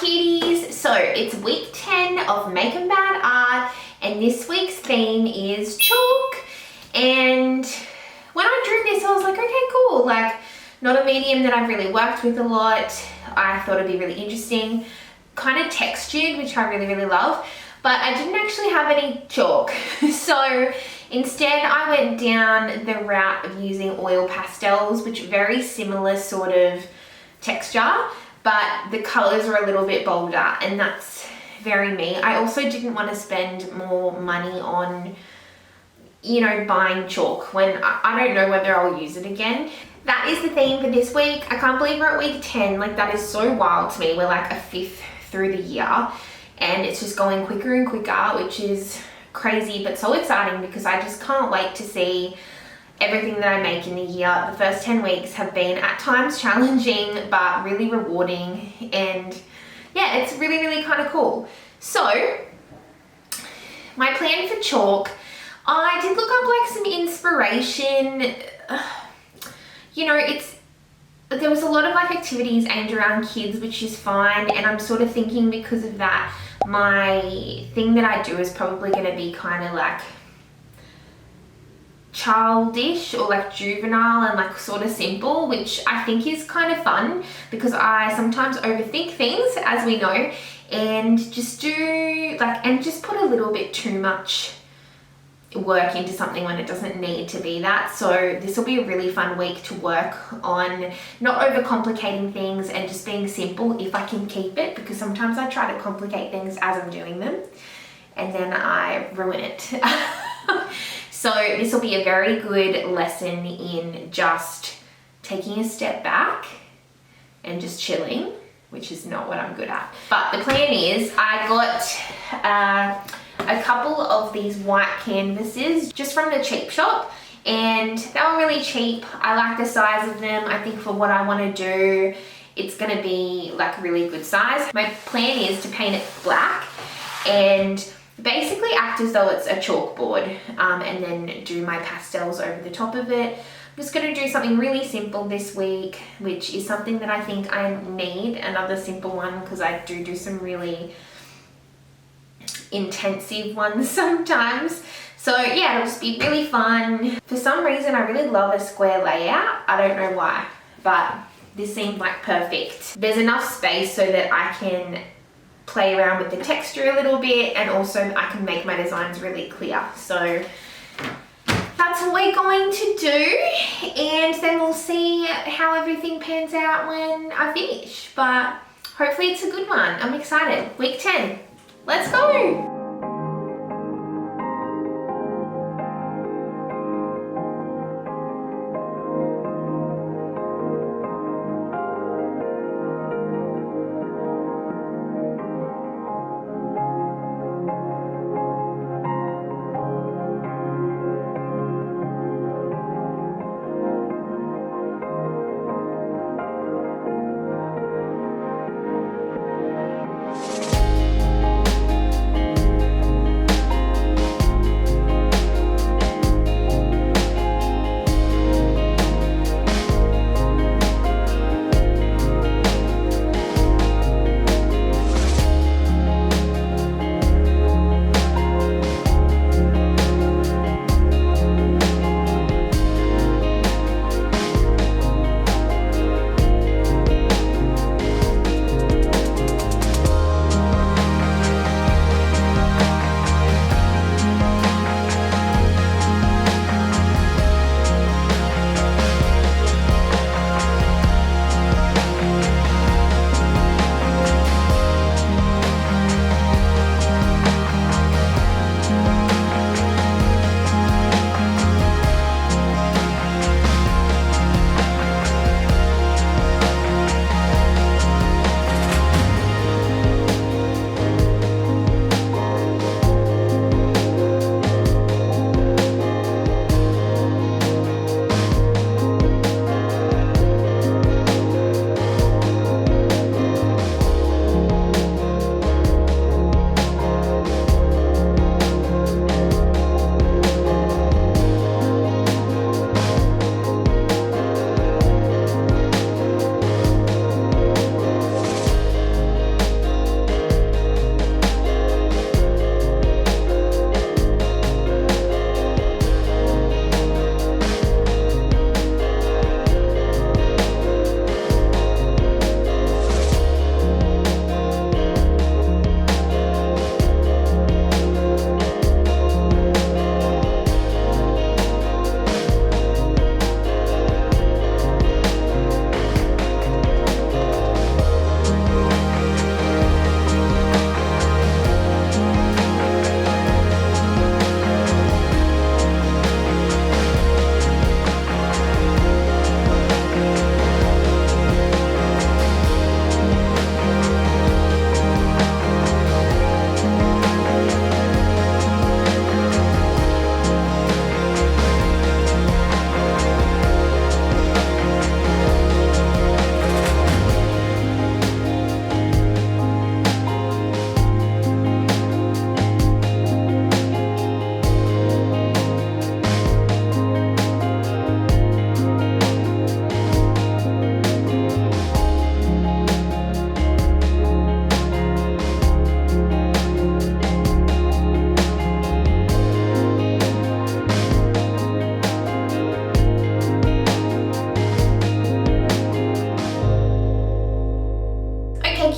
cuties, so it's week 10 of Making Bad Art and this week's theme is chalk. And when I drew this I was like, okay, cool, like not a medium that I've really worked with a lot. I thought it'd be really interesting, kind of textured, which I really love, but I didn't actually have any chalk. So instead I went down the route of using oil pastels, which are very similar sort of texture, but the colors are a little bit bolder, and that's very me. I also didn't want to spend more money on, you know, buying chalk when I don't know whether I'll use it again. That is the theme for this week. I can't believe we're at week 10. Like, that is so wild to me. We're like a fifth through the year and it's just going quicker and quicker, which is crazy but so exciting because I just can't wait to see everything that I make in the year. The first 10 weeks have been at times challenging but really rewarding, and yeah, it's really kind of cool. So my plan for chalk, I did look up like some inspiration. You know, there was a lot of like activities aimed around kids, which is fine, and I'm sort of thinking because of that my thing that I do is probably going to be kind of like childish or like juvenile and like sort of simple, which I think is kind of fun because I sometimes overthink things, as we know, and just do like, and just put a little bit too much work into something when it doesn't need to be that. So this will be a really fun week to work on not overcomplicating things and just being simple if I can keep it, because sometimes I try to complicate things as I'm doing them and then I ruin it. So this will be a very good lesson in just taking a step back and just chilling, which is not what I'm good at. But the plan is I got a couple of these white canvases just from the cheap shop, and they were really cheap. I like the size of them. I think for what I want to do, it's going to be like a really good size. My plan is to paint it black and basically act as though it's a chalkboard, and then do my pastels over the top of it. I'm just going to do something really simple this week, which is something that I think I need another simple one because I do some really intensive ones sometimes. So yeah, it'll just be really fun. For some reason I really love a square layout. I don't know why, but this seemed like perfect. There's enough space so that I can play around with the texture a little bit, and also I can make my designs really clear. So that's what we're going to do, and then we'll see how everything pans out when I finish. But hopefully it's a good one. I'm excited. Week 10. Let's go!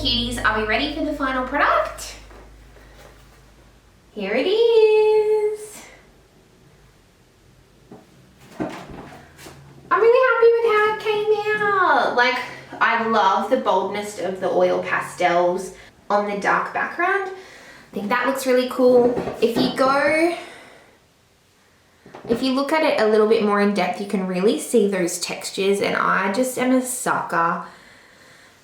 cuties, are we ready for the final product? Here it is. I'm really happy with how it came out. Like, I love the boldness of the oil pastels on the dark background. I think that looks really cool. If you look at it a little bit more in depth, you can really see those textures, and I just am a sucker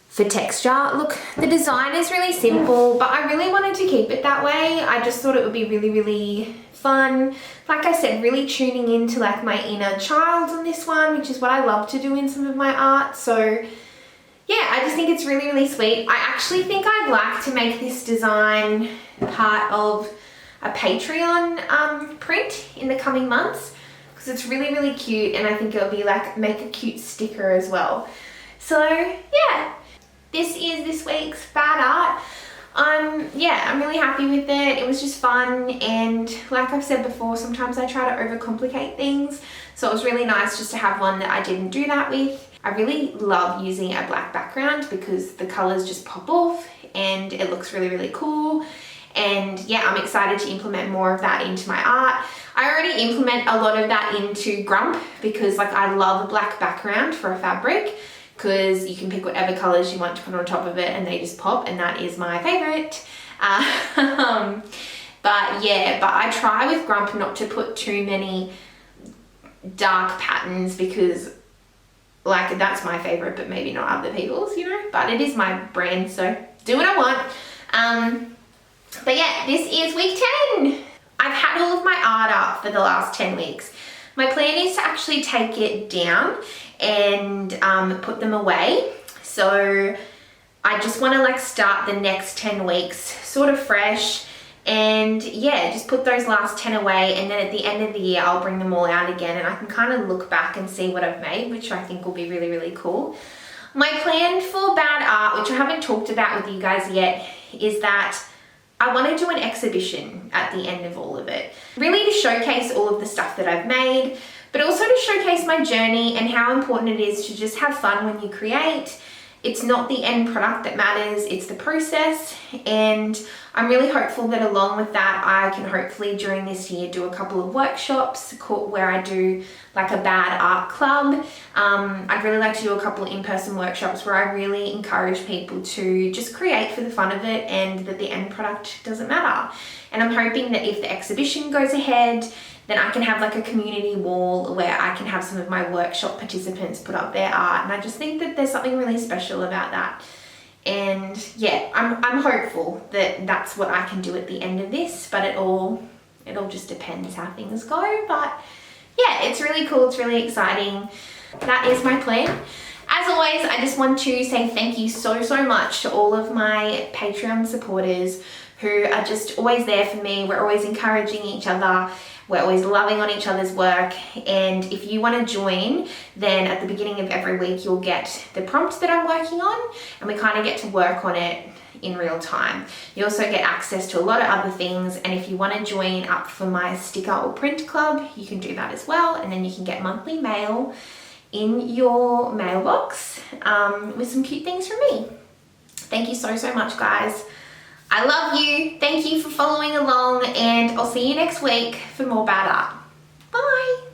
for texture. Look, the design is really simple, but I really wanted to keep it that way. I just thought it would be really, really fun. Like I said, really tuning into like my inner child on this one, which is what I love to do in some of my art. So yeah, I just think it's really, really sweet. I actually think I'd like to make this design part of a Patreon print in the coming months, because it's really, really cute, and I think it'll be like, make a cute sticker as well. So yeah, this is this week's bad art. Yeah, I'm really happy with it. It was just fun, and like I've said before, sometimes I try to overcomplicate things, so it was really nice just to have one that I didn't do that with. I really love using a black background because the colors just pop off and it looks really, really cool. And yeah, I'm excited to implement more of that into my art. I already implement a lot of that into Grump because like I love a black background for a fabric, because you can pick whatever colors you want to put on top of it and they just pop, and that is my favorite. But yeah, but I try with Grump not to put too many dark patterns, because like that's my favorite, but maybe not other people's, you know, but it is my brand, so do what I want. But yeah, this is week 10. I've had all of my art up for the last 10 weeks. My plan is to actually take it down and put them away. So I just want to like start the next 10 weeks sort of fresh, and yeah, just put those last 10 away, and then at the end of the year I'll bring them all out again and I can kind of look back and see what I've made, which I think will be really, really cool. My plan for bad art, which I haven't talked about with you guys yet, is that I want to do an exhibition at the end of all of it, really to showcase all of the stuff that I've made, but also to showcase my journey and how important it is to just have fun when you create. It's not the end product that matters, it's the process, and I'm really hopeful that along with that I can hopefully during this year do a couple of workshops where I do like a bad art club. I'd really like to do a couple of in-person workshops where I really encourage people to just create for the fun of it, and that the end product doesn't matter. And I'm hoping that if the exhibition goes ahead, then I can have like a community wall where I can have some of my workshop participants put up their art, and I just think that there's something really special about that. And yeah, I'm hopeful that that's what I can do at the end of this, but it all just depends how things go. But yeah, it's really cool, it's really exciting. That is my plan. As always, I just want to say thank you so, so much to all of my Patreon supporters who are just always there for me. We're always encouraging each other. We're always loving on each other's work. And if you want to join, then at the beginning of every week, you'll get the prompt that I'm working on, and we kind of get to work on it in real time. You also get access to a lot of other things. And if you want to join up for my sticker or print club, you can do that as well. And then you can get monthly mail in your mailbox with some cute things from me. Thank you so, so much, guys. I love you. Thank you for following along, and I'll see you next week for more bad art.